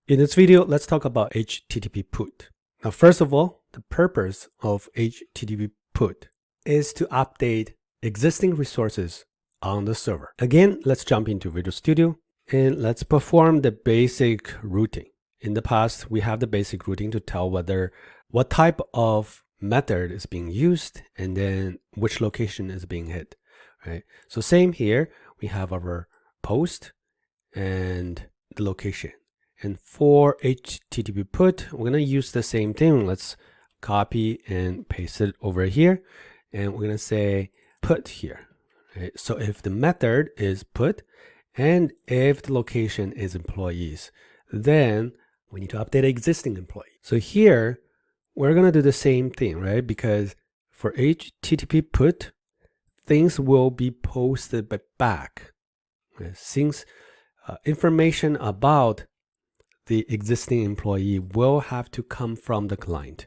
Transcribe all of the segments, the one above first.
In this video, let's talk about HTTP put. Now, first of all, the purpose of HTTP put is to update existing resources on the server. Again, let's jump into Visual Studio and let's perform the basic routing. In the past, we have the basic routing to tell what type of method is being used and then which location is being hit, right? So same here, we have our post and the location. And for HTTP put, we're going to use the same thing. Let's copy and paste it over here. And we're going to say put here. Right? So if the method is put and if the location is employees, then we need to update existing employee. So here, we're going to do the same thing, right? Because for HTTP put, things will be posted back. Right? Since information about the existing employee will have to come from the client,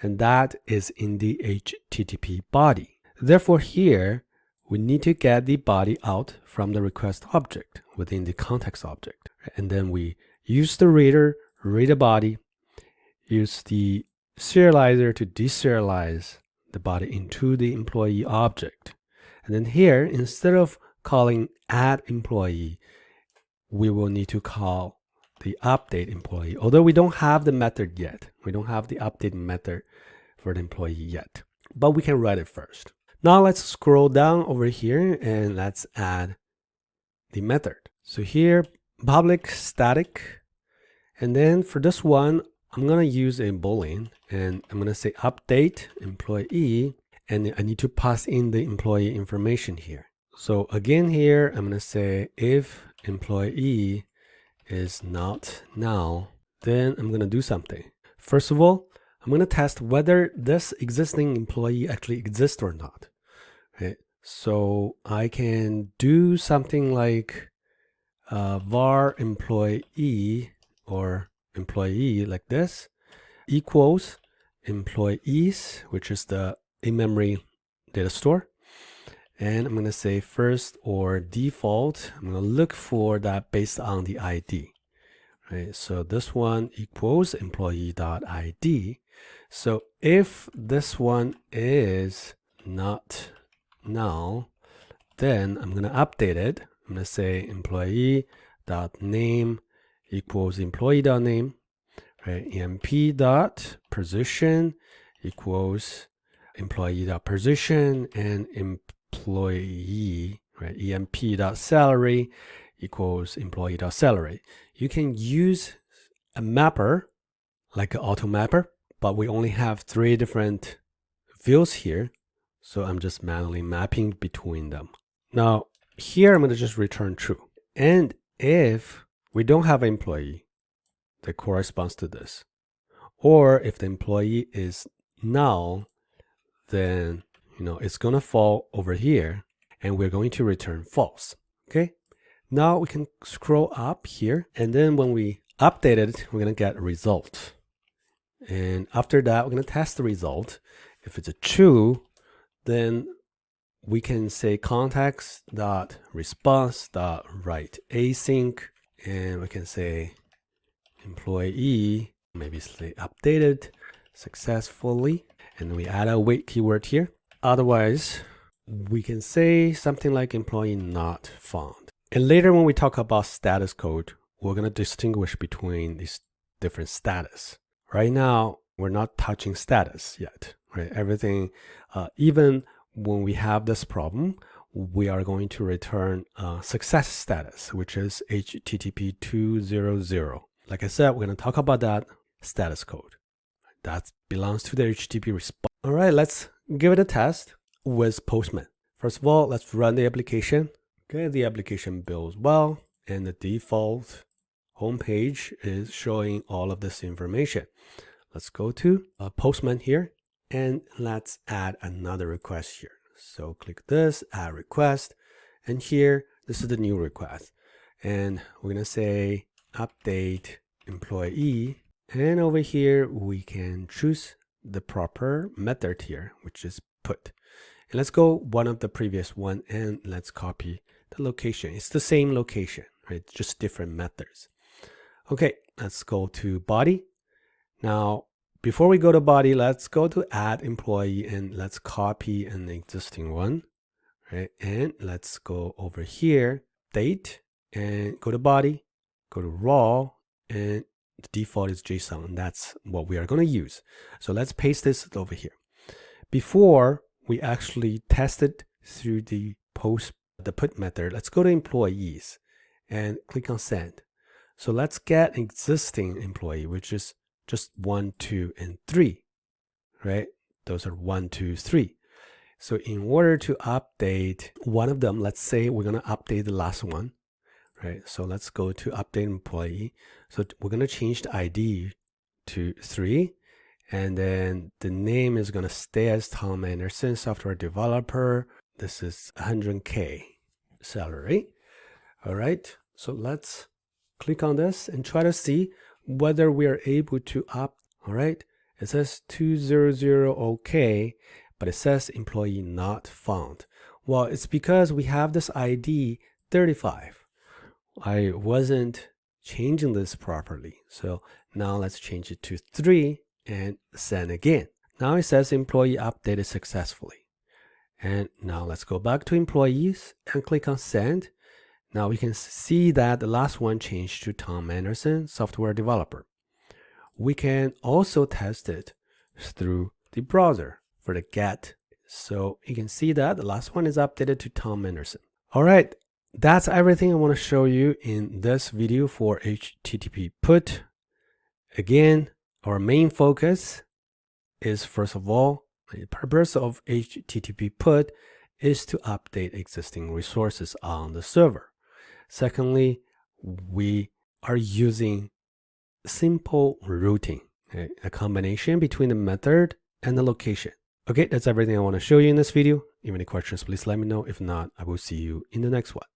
and that is in the HTTP body. Therefore, here we need to get the body out from the request object within the context object, and then we use the reader, read the body, use the serializer to deserialize the body into the employee object, and then here instead of calling add employee, we will need to call the update employee, although we don't have the method yet. We don't have the update method for the employee yet, but we can write it first. Now let's scroll down over here and let's add the method. So here, public static. And then for this one, I'm going to use a Boolean and I'm going to say update employee, and I need to pass in the employee information here. So again here, I'm going to say if employee is not now, then I'm going to do something. First of all, I'm going to test whether this existing employee actually exists or not. Okay. So I can do something like var employee or employee like this equals employees, which is the in-memory data store. And I'm going to say first or default. I'm going to look for that based on the ID. Right? So this one equals employee.id. So if this one is not now, then I'm going to update it. I'm going to say employee.name equals employee.name. Right? emp.position equals employee.position, and employee, right? emp.salary equals employee.salary. You can use a mapper like an auto mapper, but we only have 3 different fields here. So I'm just manually mapping between them. Now here I'm going to just return true. And if we don't have an employee that corresponds to this, or if the employee is null, then it's going to fall over here and we're going to return false. Okay. Now we can scroll up here, and then when we update it, we're going to get a result. And after that, we're going to test the result. If it's a true, then we can say context.response.write async, and we can say employee, maybe say updated successfully, and we add a wait keyword here. Otherwise, we can say something like employee not found. And later when we talk about status code, we're going to distinguish between these different status. Right now, we're not touching status yet, right? Everything, even when we have this problem, we are going to return success status, which is HTTP 200. Like I said, we're going to talk about that status code. That belongs to the HTTP response. All right, let's give it a test with Postman. First of all, let's run the application. Okay, the application builds well, and the default homepage is showing all of this information. Let's go to Postman here, and let's add another request here. So click this, add request, and here, this is the new request. And we're going to say update employee. And over here, we can choose the proper method here, which is put. And let's go one of the previous one and let's copy the location. It's the same location, right? Just different methods. Okay, let's go to body. Now, before we go to body, let's go to add employee and let's copy an existing one, right? And let's go over here, date, and go to body, go to raw, and the default is JSON. That's what we are going to use. So let's paste this over here. Before we actually test it through the put method, let's go to employees and click on send. So let's get existing employee, which is just 1, 2, and 3, right? Those are 1, 2, 3. So in order to update one of them, let's say we're going to update the last one, right? So let's go to update employee. So we're going to change the ID to 3, and then the name is going to stay as Tom Anderson, software developer. This is 100K salary. All right. So let's click on this and try to see whether we are able to opt. All right. It says 200 OK, but it says employee not found. Well, it's because we have this ID 35. I wasn't changing this properly. So now let's change it to 3 and send again. Now it says employee updated successfully. And now let's go back to employees and click on send. Now we can see that the last one changed to Tom Anderson, software developer. We can also test it through the browser for the get. So you can see that the last one is updated to Tom Anderson. All right, that's everything I want to show you in this video for HTTP put. Again, our main focus is, first of all, the purpose of HTTP put is to update existing resources on the server. Secondly, we are using simple routing, okay? A combination between the method and the location. Okay, that's everything I want to show you in this video. If you have any questions, please let me know. If not, I will see you in the next one.